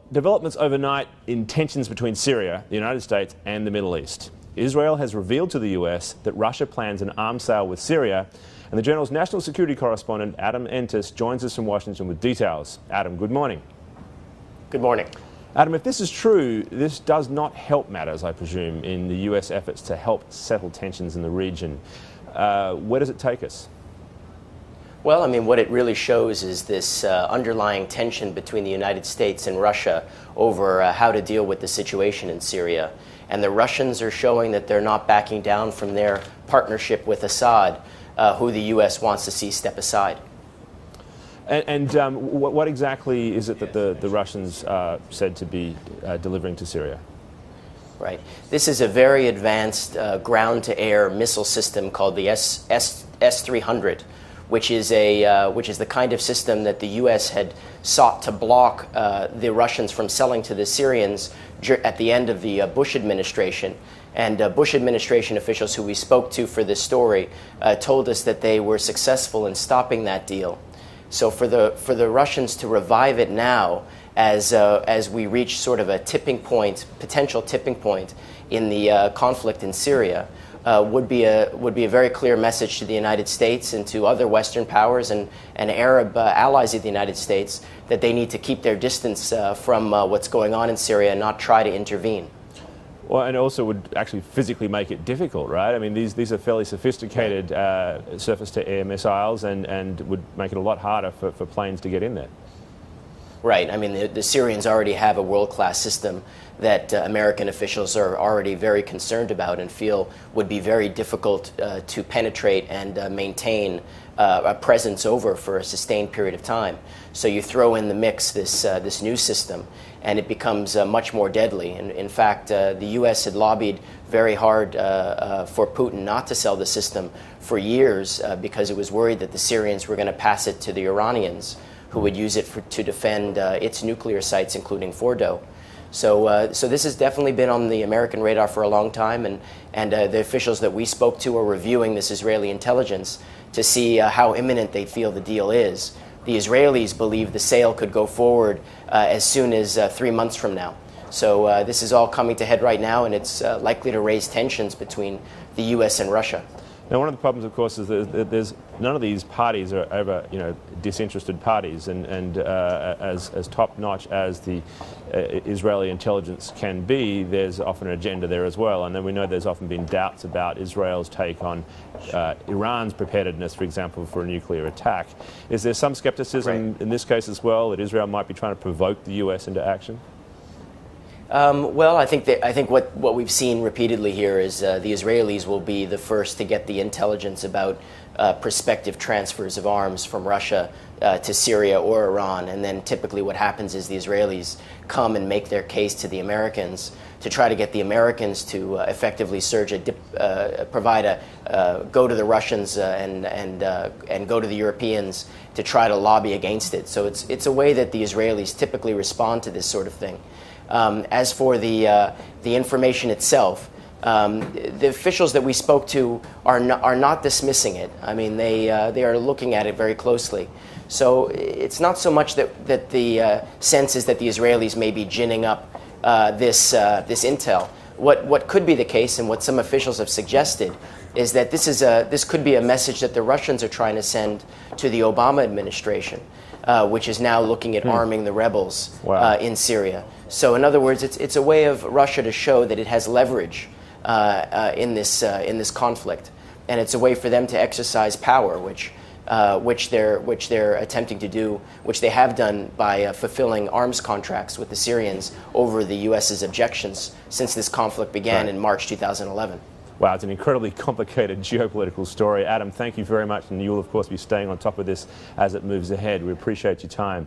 Developments overnight in tensions between Syria, the United States and the Middle East. Israel has revealed to the US that Russia plans an arms sale with Syria, and the Journal's national security correspondent Adam Entis joins us from Washington with details. Adam, good morning. Good morning. Adam, if this is true, this does not help matters, I presume, in the US efforts to help settle tensions in the region. Where does it take us? Well, I mean, what it really shows is this underlying tension between the United States and Russia over how to deal with the situation in Syria. And the Russians are showing that they're not backing down from their partnership with Assad, who the U.S. wants to see step aside. And what exactly is it that the Russians said to be delivering to Syria? Right. This is a very advanced ground-to-air missile system called the S-300. Which is the kind of system that the U.S. had sought to block the Russians from selling to the Syrians at the end of the Bush administration. And Bush administration officials who we spoke to for this story told us that they were successful in stopping that deal. So for the Russians to revive it now, as we reach sort of a tipping point, potential tipping point in the conflict in Syria, would be a very clear message to the United States and to other Western powers and Arab allies of the United States that they need to keep their distance from what's going on in Syria and not try to intervene. Well, and also would actually physically make it difficult, right? I mean, these are fairly sophisticated surface-to-air missiles and would make it a lot harder for planes to get in there. Right. I mean, the Syrians already have a world-class system that American officials are already very concerned about and feel would be very difficult to penetrate and maintain a presence over for a sustained period of time. So you throw in the mix this new system, and it becomes much more deadly. And in fact, the U.S. had lobbied very hard for Putin not to sell the system for years because it was worried that the Syrians were going to pass it to the Iranians, who would use it to defend its nuclear sites, including Fordo. So this has definitely been on the American radar for a long time, and the officials that we spoke to are reviewing this Israeli intelligence to see how imminent they feel the deal is. The Israelis believe the sale could go forward as soon as 3 months from now. So this is all coming to head right now, and it's likely to raise tensions between the U.S. and Russia. Now, one of the problems, of course, is that there's none of these parties are ever, disinterested parties, and as top-notch as the Israeli intelligence can be, there's often an agenda there as well. And then we know there's often been doubts about Israel's take on Iran's preparedness, for example, for a nuclear attack. Is there some skepticism in this case as well that Israel might be trying to provoke the U.S. into action? Well, I think what we've seen repeatedly here is the Israelis will be the first to get the intelligence about prospective transfers of arms from Russia to Syria or Iran, and then typically what happens is the Israelis come and make their case to the Americans to try to get the Americans to effectively go to the Russians and go to the Europeans to try to lobby against it. So it's a way that the Israelis typically respond to this sort of thing. As for the information itself, the officials that we spoke to are not dismissing it. I mean, they are looking at it very closely. So it's not so much that the sense is that the Israelis may be ginning up this intel. What could be the case, and what some officials have suggested, is that this could be a message that the Russians are trying to send to the Obama administration, which is now looking at arming the rebels in Syria. So in other words, it's a way of Russia to show that it has leverage in this conflict, and it's a way for them to exercise power, which they're attempting to do, which they have done by fulfilling arms contracts with the Syrians over the U.S.'s objections since this conflict began in March 2011. Wow, it's an incredibly complicated geopolitical story. Adam, thank you very much, and you'll, of course, be staying on top of this as it moves ahead. We appreciate your time.